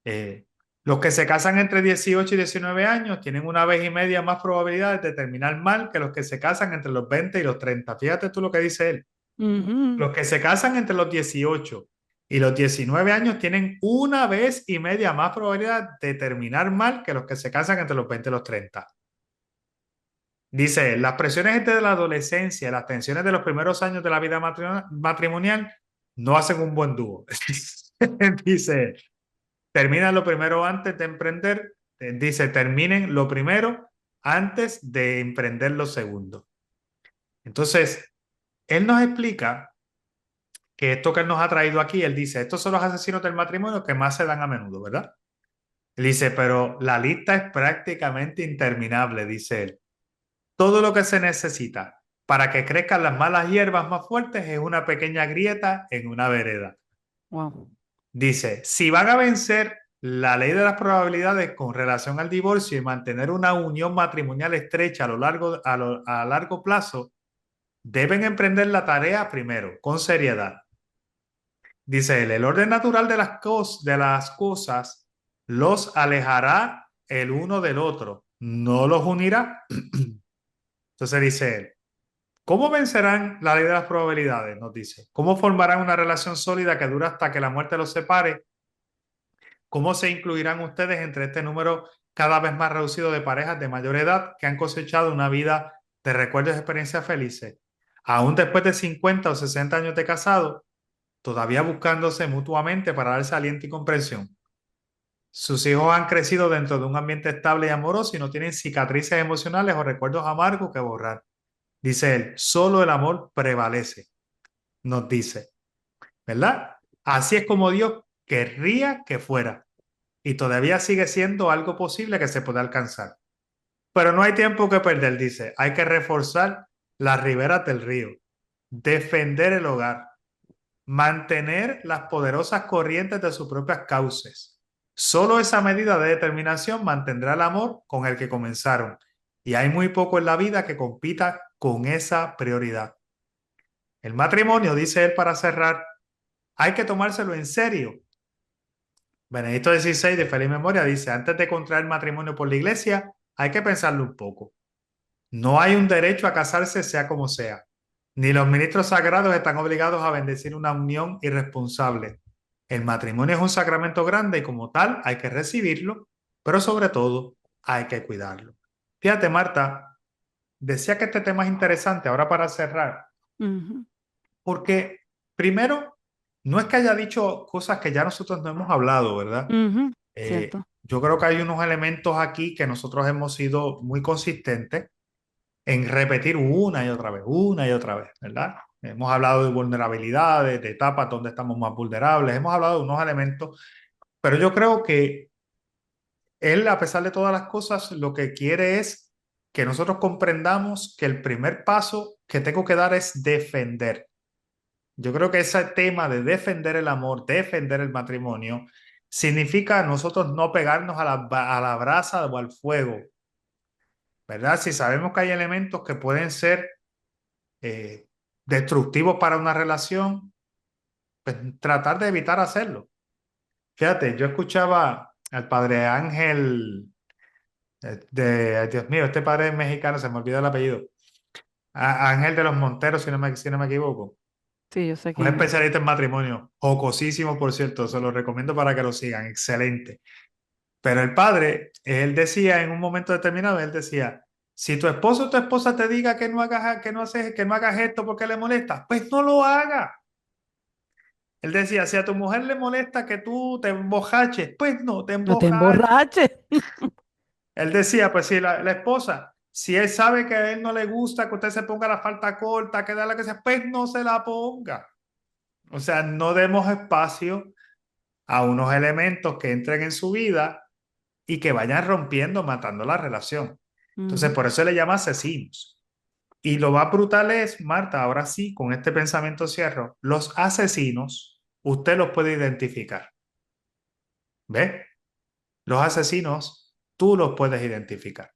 Eh, los que se casan entre 18 y 19 años tienen una vez y media más probabilidades de terminar mal que los que se casan entre los 20 y los 30. Fíjate tú lo que dice él. Ujú. Los que se casan entre los 18 y los 19 años tienen una vez y media más probabilidad de terminar mal que los que se casan entre los 20 y los 30. Dice, las presiones de la adolescencia, las tensiones de los primeros años de la vida matrimonial no hacen un buen dúo. Dice, termina lo primero antes de emprender. Dice, terminen lo primero antes de emprender lo segundo. Entonces, él nos explica que esto que él nos ha traído aquí, él dice, estos son los asesinos del matrimonio que más se dan a menudo, ¿verdad? Él dice, pero la lista es prácticamente interminable, dice él. Todo lo que se necesita para que crezcan las malas hierbas más fuertes es una pequeña grieta en una vereda. Wow. Dice, si van a vencer la ley de las probabilidades con relación al divorcio y mantener una unión matrimonial estrecha a largo plazo, deben emprender la tarea primero, con seriedad. Dice él, el orden natural de las cosas los alejará el uno del otro, no los unirá. Entonces dice él, ¿cómo vencerán la ley de las probabilidades? Nos dice, ¿cómo formarán una relación sólida que dura hasta que la muerte los separe? ¿Cómo se incluirán ustedes entre este número cada vez más reducido de parejas de mayor edad que han cosechado una vida de recuerdos y experiencias felices? Aún después de 50 o 60 años de casado, todavía buscándose mutuamente para darse aliento y comprensión. Sus hijos han crecido dentro de un ambiente estable y amoroso y no tienen cicatrices emocionales o recuerdos amargos que borrar. Dice él, solo el amor prevalece, nos dice, ¿verdad? Así es como Dios querría que fuera y todavía sigue siendo algo posible que se pueda alcanzar. Pero no hay tiempo que perder, dice, hay que reforzar las riberas del río, defender el hogar, mantener las poderosas corrientes de sus propias cauces. Solo esa medida de determinación mantendrá el amor con el que comenzaron. Y hay muy poco en la vida que compita con esa prioridad. El matrimonio, dice él para cerrar, hay que tomárselo en serio. Benedicto XVI, de feliz memoria, dice, antes de contraer matrimonio por la iglesia, hay que pensarlo un poco. No hay un derecho a casarse sea como sea. Ni los ministros sagrados están obligados a bendecir una unión irresponsable. El matrimonio es un sacramento grande y como tal hay que recibirlo, pero sobre todo hay que cuidarlo. Fíjate, Marta, decía que este tema es interesante ahora para cerrar, porque primero, no es que haya dicho cosas que ya nosotros no hemos hablado, ¿verdad? Cierto. Yo creo que hay unos elementos aquí que nosotros hemos sido muy consistentes en repetir una y otra vez, ¿verdad? Hemos hablado de vulnerabilidades, de etapas donde estamos más vulnerables, hemos hablado de unos elementos, pero yo creo que él, a pesar de todas las cosas, lo que quiere es que nosotros comprendamos que el primer paso que tengo que dar es defender. Yo creo que ese tema de defender el amor, defender el matrimonio, significa nosotros no pegarnos a la brasa o al fuego, ¿verdad? Si sabemos que hay elementos que pueden ser destructivos para una relación, pues tratar de evitar hacerlo. Fíjate, yo escuchaba al padre Ángel, Dios mío, este padre es mexicano, se me olvida el apellido, Ángel de los Monteros, si no me equivoco. Sí, yo sé Un quién es. especialista en matrimonio, jocosísimo, por cierto, se lo recomiendo para que lo sigan, excelente. Pero el padre, él decía en un momento determinado, él decía, si tu esposo o tu esposa te diga que no hagas esto porque le molesta, pues no lo haga. Él decía, si a tu mujer le molesta que tú te emborraches, pues no te No te emborraches. emborraches. Él decía, pues si la esposa, si él sabe que a él no le gusta que usted se ponga la falda corta, que da la que sea, pues no se la ponga. O sea, no demos espacio a unos elementos que entren en su vida y que vayan rompiendo, matando la relación. Entonces, por eso le llama asesinos. Y lo más brutal es, Marta, ahora sí, con este pensamiento cierro, los asesinos, usted los puede identificar. ¿Ve? Los asesinos, tú los puedes identificar.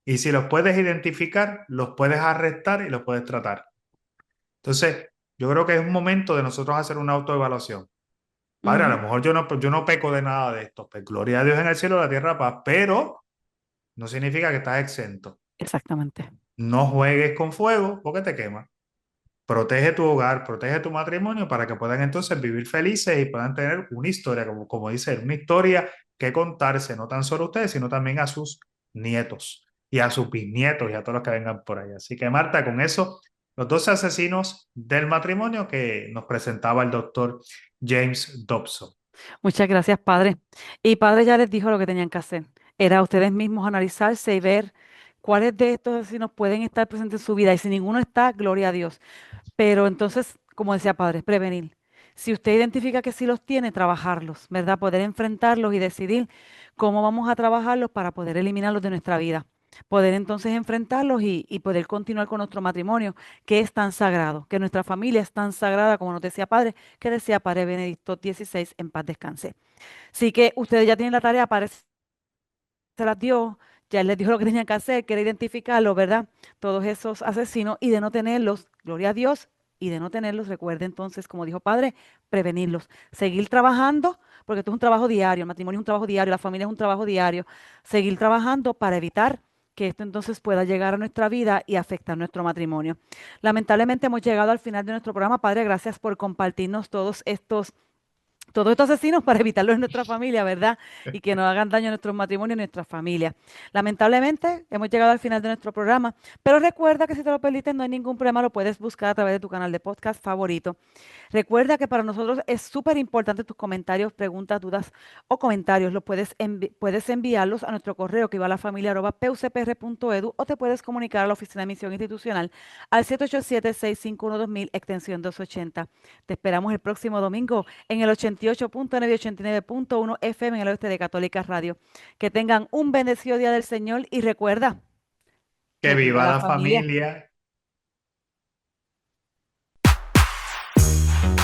Y si los puedes identificar, los puedes arrestar y los puedes tratar. Entonces, yo creo que es un momento de nosotros hacer una autoevaluación. Padre, a lo mejor yo no peco de nada de esto. Pues gloria a Dios en el cielo, la tierra paz, pero no significa que estás exento. Exactamente. No juegues con fuego porque te quema. Protege tu hogar, protege tu matrimonio para que puedan entonces vivir felices y puedan tener una historia, como dice él, una historia que contarse, no tan solo a ustedes, sino también a sus nietos. y a sus bisnietos y a todos los que vengan por ahí. Así que Marta, con eso, los 12 asesinos del matrimonio que nos presentaba el doctor James Dobson. Muchas gracias, Padre. Y Padre ya les dijo lo que tenían que hacer. Era ustedes mismos analizarse y ver cuáles de estos asesinos pueden estar presentes en su vida. Y si ninguno está, gloria a Dios. Pero entonces, como decía Padre, prevenir. Si usted identifica que sí los tiene, trabajarlos, ¿verdad? Poder enfrentarlos y decidir cómo vamos a trabajarlos para poder eliminarlos de nuestra vida. Poder entonces enfrentarlos y poder continuar con nuestro matrimonio, que es tan sagrado, que nuestra familia es tan sagrada, como nos decía Padre, que decía Padre Benedicto XVI, en paz descanse. Así que ustedes ya tienen la tarea, Padre se las dio, ya él les dijo lo que tenían que hacer, que era identificarlos, ¿verdad? Todos esos asesinos y de no tenerlos, gloria a Dios, y de no tenerlos, recuerde entonces, como dijo Padre, prevenirlos, seguir trabajando, porque esto es un trabajo diario, el matrimonio es un trabajo diario, la familia es un trabajo diario, seguir trabajando para evitar que esto entonces pueda llegar a nuestra vida y afectar nuestro matrimonio. Lamentablemente hemos llegado al final de nuestro programa. Padre, gracias por compartirnos todos estos asesinos para evitarlos en nuestra familia, ¿verdad? Y que no hagan daño a nuestros matrimonios y a nuestras familias. Lamentablemente, hemos llegado al final de nuestro programa, pero recuerda que si te lo permiten, no hay ningún problema, lo puedes buscar a través de tu canal de podcast favorito. Recuerda que para nosotros es súper importante tus comentarios, preguntas, dudas o comentarios. Puedes enviarlos a nuestro correo que va a la familia@pucpr.edu o te puedes comunicar a la Oficina de Misión Institucional al 787-651-2000, extensión 280. Te esperamos el próximo domingo en el 88.9 y 89.1 FM en el oeste de Católica Radio. Que tengan un bendecido día del Señor y recuerda que viva la familia.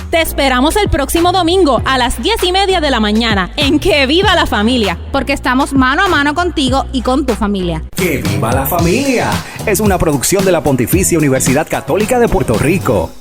Te esperamos el próximo domingo a las 10:30 de la mañana en Que Viva la Familia. Porque estamos mano a mano contigo y con tu familia. ¡Que viva la familia! Es una producción de la Pontificia Universidad Católica de Puerto Rico.